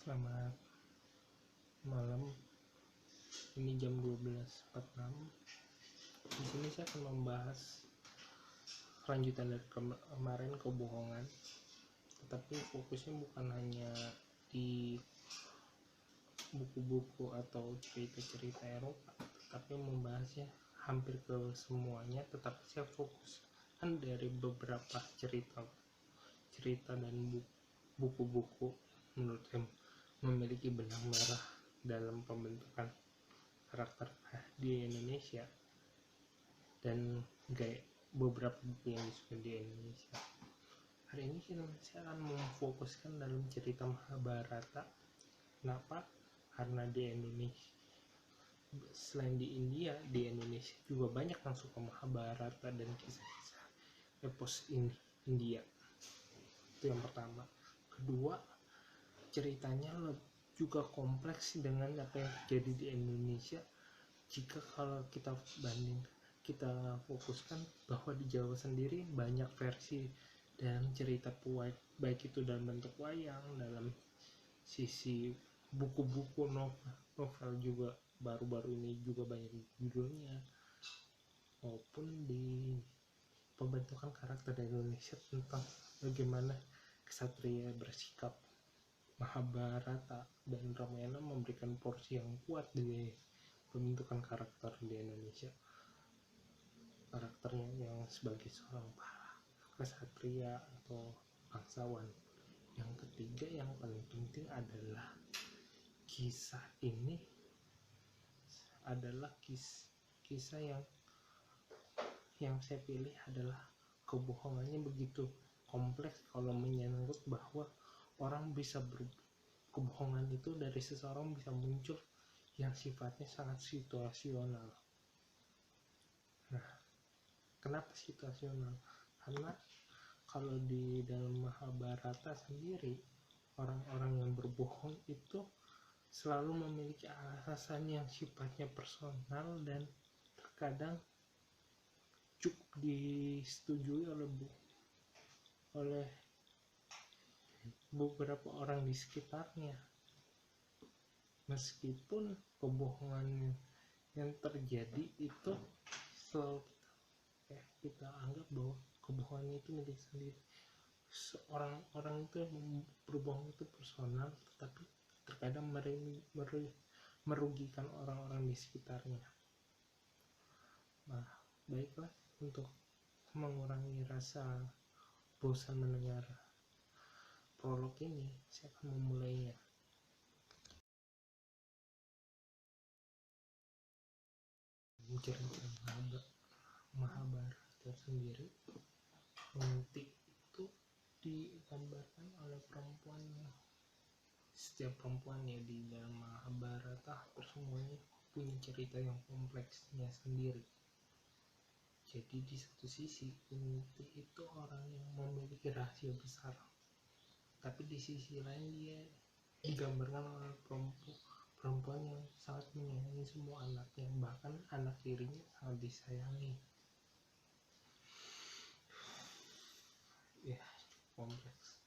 Selamat malam. Ini jam 12.46. Di sini saya akan membahas kelanjutan dari kemarin, kebohongan. Tetapi fokusnya bukan hanya di buku-buku atau cerita-cerita Eropa, tapi membahasnya hampir ke semuanya. Tetapi saya fokuskan dari beberapa cerita dan buku-buku menurut saya memiliki benang merah dalam pembentukan karakter di Indonesia dan beberapa buku yang disukai di Indonesia. Hari ini saya akan memfokuskan dalam cerita Mahabharata. Kenapa? Karena di Indonesia, selain di India, di Indonesia juga banyak yang suka Mahabharata dan kisah-kisah epos India. Itu yang pertama. Kedua, ceritanya juga kompleks dengan apa yang terjadi di Indonesia. Jika kalau kita fokuskan bahwa di Jawa sendiri banyak versi dan cerita baik itu dalam bentuk wayang, dalam sisi buku-buku novel juga baru-baru ini juga banyak judulnya, maupun di pembentukan karakter di Indonesia tentang bagaimana kesatria bersikap. Mahabharata dan Ramayana memberikan porsi yang kuat di pembentukan karakter di Indonesia. Karakternya yang sebagai seorang kesatria atau bangsawan. Yang ketiga yang paling penting adalah kisah ini adalah kisah yang saya pilih adalah kebohongannya begitu kompleks. Kalau menyangkut bahwa orang bisa kebohongan itu dari seseorang bisa muncul yang sifatnya sangat situasional. Nah, kenapa situasional? Karena kalau di dalam Mahabharata sendiri, orang-orang yang berbohong itu selalu memiliki alasan yang sifatnya personal dan terkadang cukup disetujui oleh beberapa orang di sekitarnya. Meskipun kebohongan yang terjadi itu selalu kita anggap bahwa kebohongan itu milik sendiri. Orang itu berbohong itu personal, tetapi terkadang merugikan orang-orang di sekitarnya. Nah, baiklah, untuk mengurangi rasa bosan mendengar prolog ini, saya akan memulainya. Cerita Mahabharata sendiri, Kunti itu digambarkan oleh perempuan. Setiap perempuan ya di dalam Mahabharata semuanya punya cerita yang kompleksnya sendiri. Jadi di satu sisi Kunti itu orang yang memiliki rahasia besar, tapi di sisi lain dia digambarkan oleh perempuan yang sangat menyayangi semua anaknya, bahkan anak tirinya sangat disayangi. Ya, kompleks.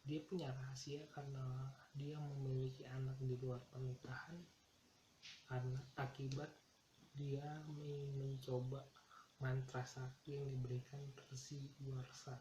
Dia punya rahasia karena dia memiliki anak di luar pernikahan, karena akibat dia mencoba mantra sakti yang diberikan Resi Warsa.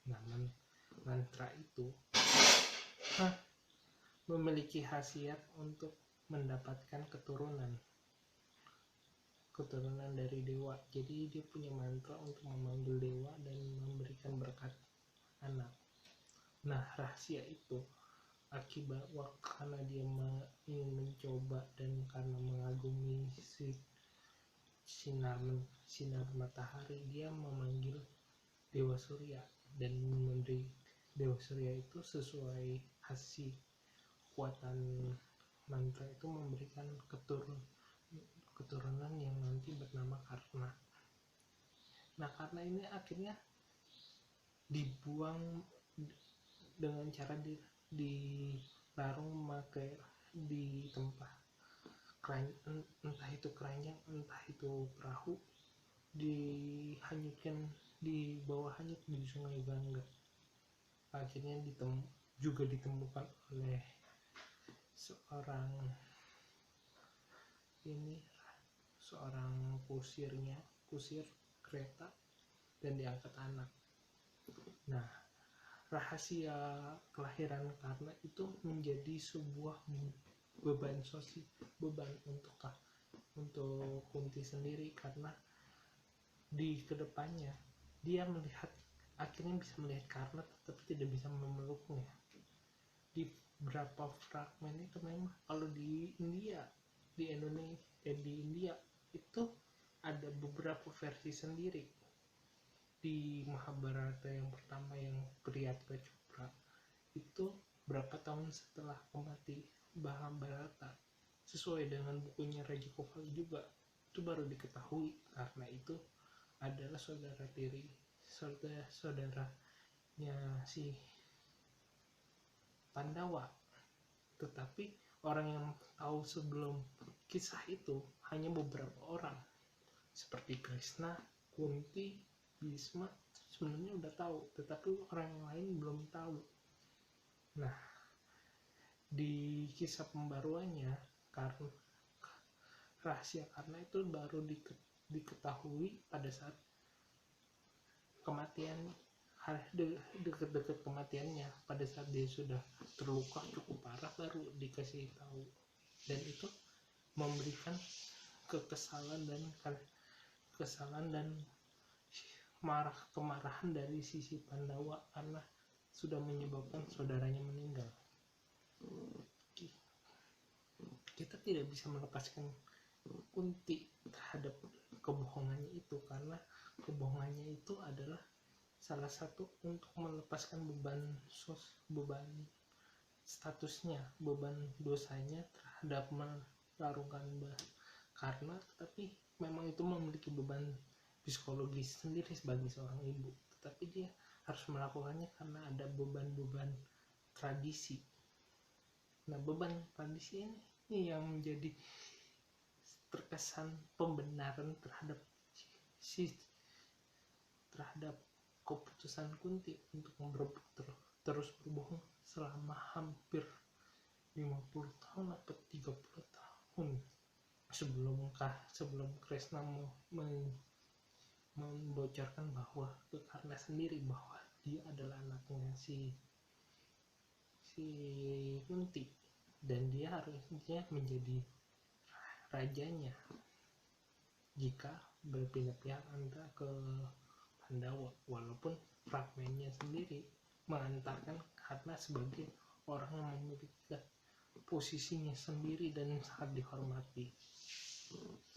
Nah, mantra itu memiliki khasiat untuk mendapatkan keturunan dari dewa. Jadi dia punya mantra untuk memanggil dewa dan memberikan berkat anak. Nah, rahasia itu akibat karena dia ingin mencoba dan karena mengagumi sinar matahari, dia memanggil Dewa Surya dan memberi Dewa Surya itu sesuai hasil kekuatan mantra itu memberikan keturunan yang nanti bernama Karna. Nah, Karna ini akhirnya dibuang dengan cara dilarung memakai di tempat entah itu keranjang, entah itu perahu, dihanyutkan, dibawa hanyut di Sungai Gangga. Akhirnya juga ditemukan oleh seorang ini seorang kusir kereta dan diangkat anak. Nah, rahasia kelahiran Karna itu menjadi sebuah beban untuk Kunti sendiri, karena di kedepannya dia akhirnya bisa melihat Karna tetapi tidak bisa memeluknya. Di beberapa fragmen itu memang kalau di India itu ada beberapa versi sendiri. Di Mahabharata yang pertama yang Priyatra Chopra itu berapa tahun setelah kematian Mahabharata, sesuai dengan bukunya Raja Gopal juga, itu baru diketahui karena itu adalah saudaranya si Pandawa. Tetapi orang yang tahu sebelum kisah itu hanya beberapa orang, seperti Krishna, Kunti, Bhisma sebenarnya udah tahu, tetapi orang yang lain belum tahu. Nah, di kisah pembaruannya, karena rahasia Karna itu baru diketahui pada saat kematian, dekat-dekat kematiannya, pada saat dia sudah terluka cukup parah baru dikasih tahu. Dan itu memberikan kekesalan dan kemarahan dari sisi Pandawa karena sudah menyebabkan saudaranya meninggal. Kita tidak bisa melepaskan Kunti terhadap kebohongannya itu, karena kebohongannya itu adalah salah satu untuk melepaskan beban statusnya, beban dosanya terhadap melarungkan Karna. Tapi memang itu memiliki beban psikologis sendiri sebagai seorang ibu, tetapi dia harus melakukannya karena ada beban tradisi. Nah, beban tradisi ini yang menjadi terkesan pembenaran terhadap keputusan Kunti untuk terus berbohong selama hampir 50 tahun atau 30 tahun sebelum Kresna membocorkan bahwa ke Karna sendiri bahwa dia adalah anaknya si Kunti dan dia harusnya menjadi rajanya jika berpindah pihak antara ke Pandawa, walaupun fragmennya sendiri mengantarkan Karna sebagai orang yang memiliki posisinya sendiri dan sangat dihormati.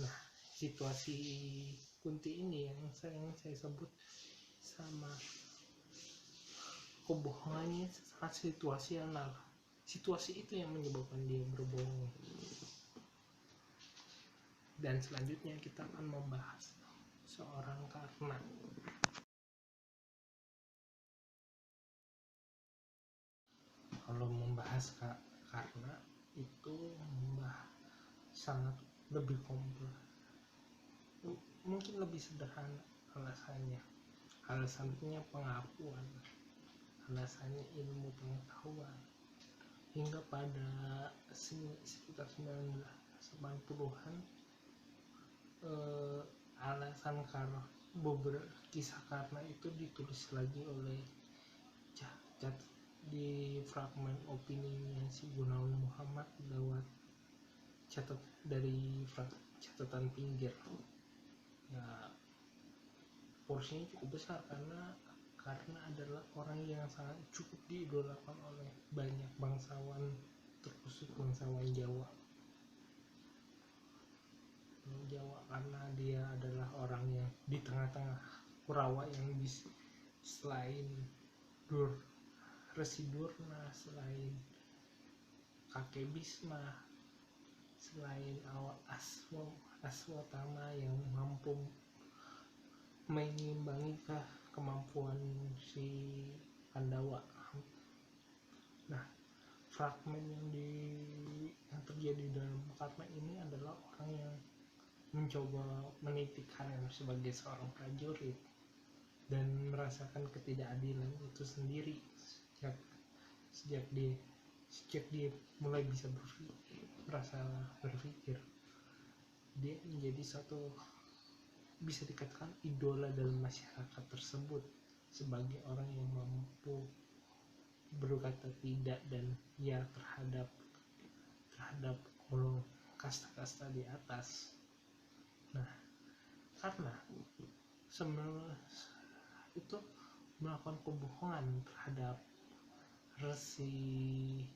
Nah, situasi Kunti ini yang saya sebut sama kebohongannya sangat situasional. Situasi itu yang menyebabkan dia berbohong. Dan selanjutnya kita akan membahas seorang Karna. Kalau membahas Karna itu sangat lebih kompleks, mungkin lebih sederhana alasannya pengakuan, alasannya ilmu pengetahuan. Hingga pada sekitar 1980-an alasan beberapa kisah Karna itu ditulis lagi oleh di fragmen opininya si Gunawan Muhammad lewat dari catatan pinggir. Ya, porsinya cukup besar karena adalah orang yang sangat cukup diidolakan oleh banyak bangsawan, terkhusus bangsawan Jawa karena dia adalah orang yang di tengah-tengah Kurawa yang selain Resi Durna, selain kakek Bhisma, selain Aswatama yang mampu mengimbangi kemampuan si Pandawa. Nah, fragmen yang terjadi dalam Karna ini adalah orang yang mencoba menitik karir sebagai seorang prajurit dan merasakan ketidakadilan itu sendiri sejak sejak dia mulai bisa merasa berpikir, dia menjadi satu, bisa dikatakan idola dalam masyarakat tersebut sebagai orang yang mampu berkata tidak dan ya terhadap kasta-kasta di atas. Nah, karena itu melakukan kebohongan terhadap resi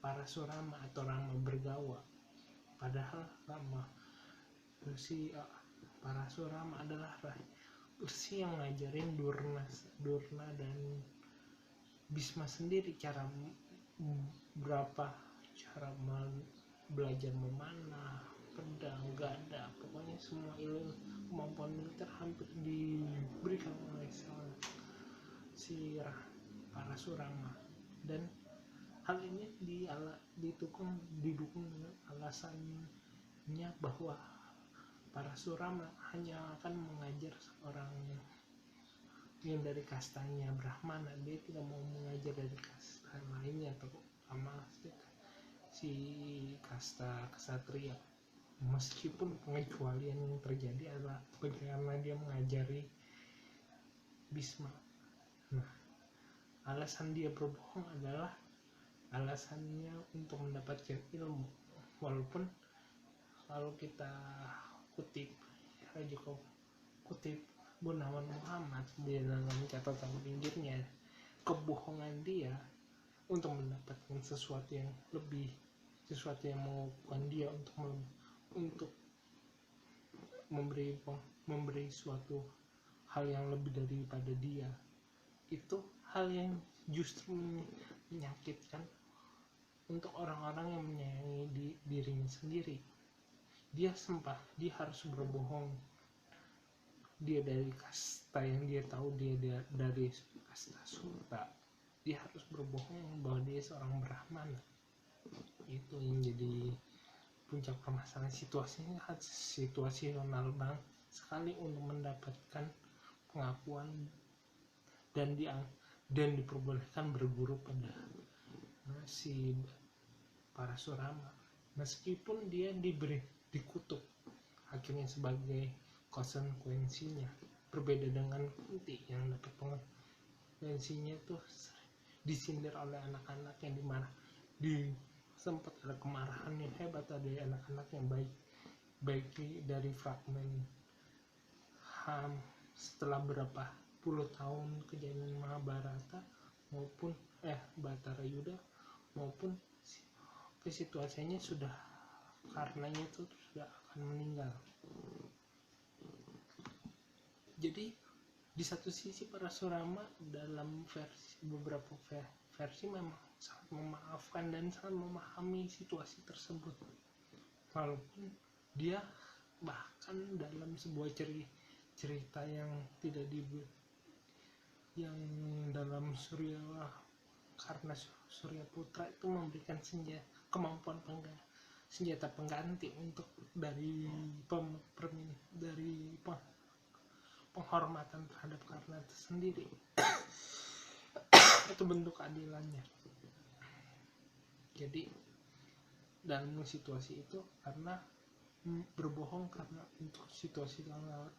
Parasurama atau Rama Bergawa. Padahal resi Parasurama adalah resi yang ngajarin Durna dan Bisma sendiri cara belajar memanah, pedang, gada, pokoknya semua ilmu kemampuan militer hampir diberikan oleh si Parasurama. Dan hal ini didukung dengan alasannya bahwa Parasurama hanya akan mengajar seorang yang dari kastanya Brahmana, dia tidak mau mengajar dari kasta lainnya, terutama si kasta Ksatria, meskipun pengecualian yang terjadi adalah bagaimana dia mengajari Bisma. Nah, alasan dia berbohong adalah alasannya untuk mendapatkan ilmu, walaupun kalau kita kutip Gunawan Muhammad di dalam catatan pinggirnya, kebohongan dia untuk mendapatkan sesuatu yang mengukuhkan dia untuk memberi suatu hal yang lebih daripada dia, itu hal yang justru menyakitkan untuk orang-orang yang menyayangi dirinya sendiri. Dia harus berbohong, dia dari kasta yang dia tahu dia dari kasta Sutta, dia harus berbohong bahwa dia seorang Brahmana. Itu yang jadi puncak permasalahan. Situasional bang sekali untuk mendapatkan pengakuan dan diperbolehkan berguru pada si Parasurama, meskipun dia dikutuk akhirnya sebagai konsekuensinya. Berbeda dengan Kunti yang dapat konsekuensinya tuh disindir oleh anak-anak yang sempat ada kemarahan yang hebat dari anak-anak yang baik dari fragmen setelah berapa puluh tahun kejadian Mahabharata maupun Batara Yuda, maupun situasinya sudah karenanya itu sudah akan meninggal. Jadi di satu sisi Parasurama dalam beberapa versi memang sangat memaafkan dan sangat memahami situasi tersebut, walaupun dia bahkan dalam sebuah cerita yang tidak yang dalam karena Surya Putra itu memberikan kemampuan senjata pengganti untuk dari penghormatan terhadap Karna itu sendiri. Itu bentuk keadilannya. Jadi dalam situasi itu karena berbohong karena untuk situasional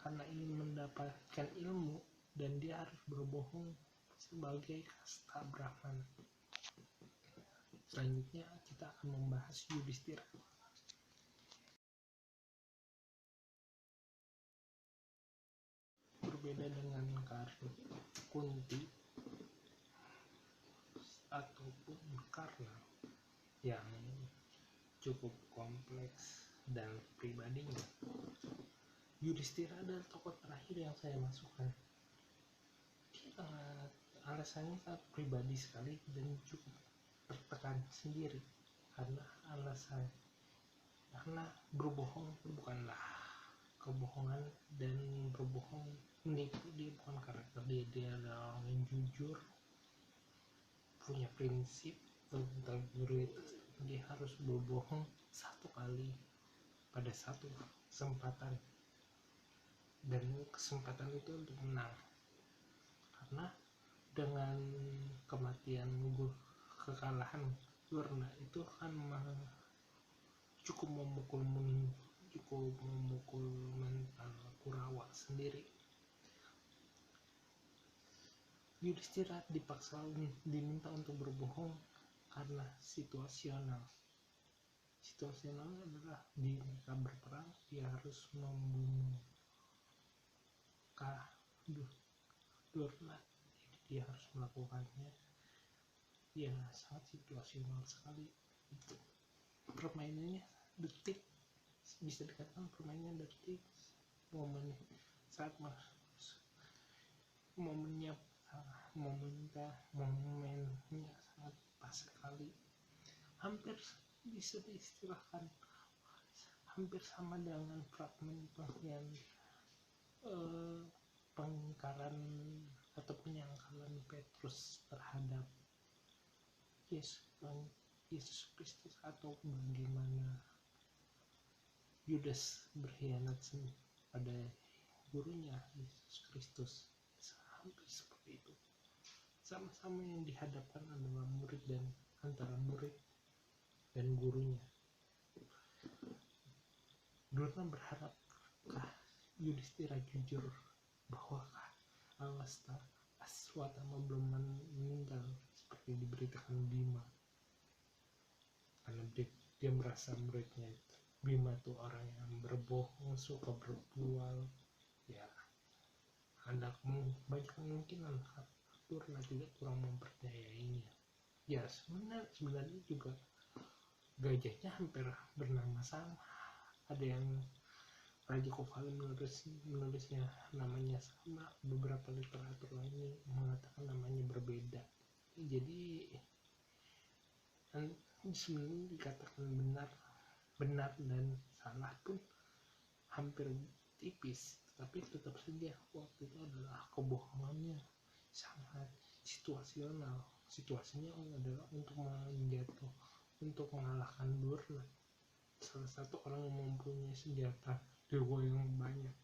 karena ingin mendapatkan ilmu, dan dia harus berbohong sebagai kasta Brahmana. Selanjutnya kita akan membahas Yudhistira. Berbeda dengan Kunti ataupun Karna yang cukup kompleks dan pribadinya, Yudhistira adalah tokoh terakhir yang saya masukkan. Dia alasannya sangat pribadi sekali dan cukup tertekan sendiri, karena berbohong bukanlah kebohongan, dan berbohong menipu dia bukan karakter dia adalah orang yang jujur, punya prinsip tentang integritas. Dia harus berbohong satu kali pada satu kesempatan, dan kesempatan itu untuk menang, karena dengan kematian kekalahan Dorna itu kan cukup memukul mental Kurawa sendiri. Yudhistira diminta untuk berbohong karena situasional adalah di mereka berperang dia harus membunuh Dorna, jadi dia harus melakukannya. Ya sangat situasional sekali itu. Permainannya detik, bisa dikatakan permainannya detik, momen saat momennya sangat pas sekali, hampir bisa diistilahkan hampir sama dengan fragmen pengingkaran atau penyangkalan Petrus terhadap Yesus Kristus, atau bagaimana Yudas berkhianat pada gurunya Yesus Kristus. Hampir seperti itu, sama-sama yang dihadapkan adalah antara murid dan gurunya. Dorna berharap Yudhistira jujur bahwa Aswatama belum meninggal seperti diberitakan Bima, karena dia merasa muridnya itu Bima tuh orang yang berbohong, suka berbual. Ya ada banyak kemungkinan Dorna tidak kurang mempercayainya. Ya sebenarnya juga gajahnya hampir bernama sama. Ada yang Raja Kovali menulisnya namanya sama, beberapa literatur lainnya mengatakan namanya berbeda. Jadi sebenarnya dikatakan benar dan salah pun hampir tipis, tapi tetap saja waktu itu adalah kebohongannya sangat situasional. Situasinya adalah untuk mengalahkan Dorna, salah satu orang yang mempunyai senjata dewa yang banyak,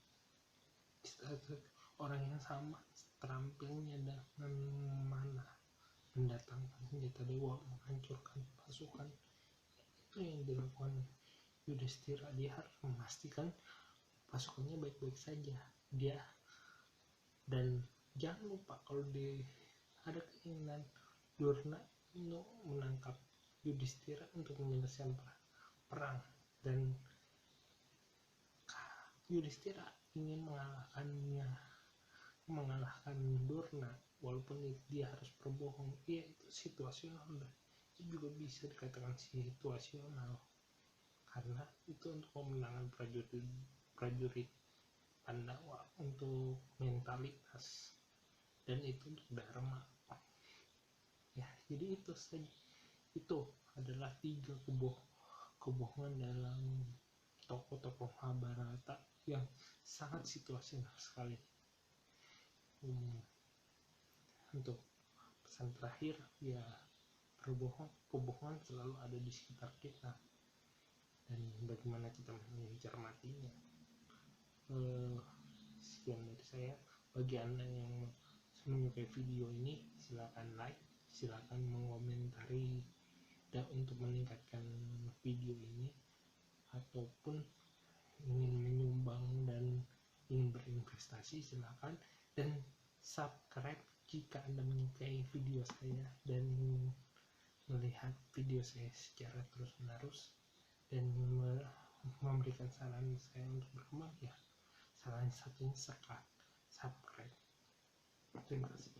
orang yang sama terampilnya dengan mana mendatangkan senjata dewa, menghancurkan pasukan. Itu yang dilakukan Yudhistira. Dia harus memastikan pasukannya baik-baik saja. Dan jangan lupa kalau ada keinginan Dorna untuk menangkap Yudhistira untuk menyelesaikan perang, dan Yudhistira ingin mengalahkan Dorna walaupun dia harus berbohong. Iya, itu situasional, itu juga bisa dikatakan situasional karena itu untuk kemenangan prajurit Pandawa, untuk mentalitas, dan itu untuk dharma. Ya, jadi itu saja. Itu adalah 3 kebohongan dalam tokoh-tokoh Mahabharata yang sangat situasional sekali. Untuk pesan terakhir, ya kebohongan selalu ada di sekitar kita, dan bagaimana kita mencermatinya. Sekian dari saya. Bagi Anda yang menyukai video ini, silakan like, silakan mengomentari untuk meningkatkan video ini, ataupun ingin menyumbang dan ingin berinvestasi, silakan, dan subscribe jika Anda menyukai video saya dan melihat video saya secara terus-menerus dan memberikan saran saya untuk berkembang. Ya, salah satunya subscribe. Terima kasih.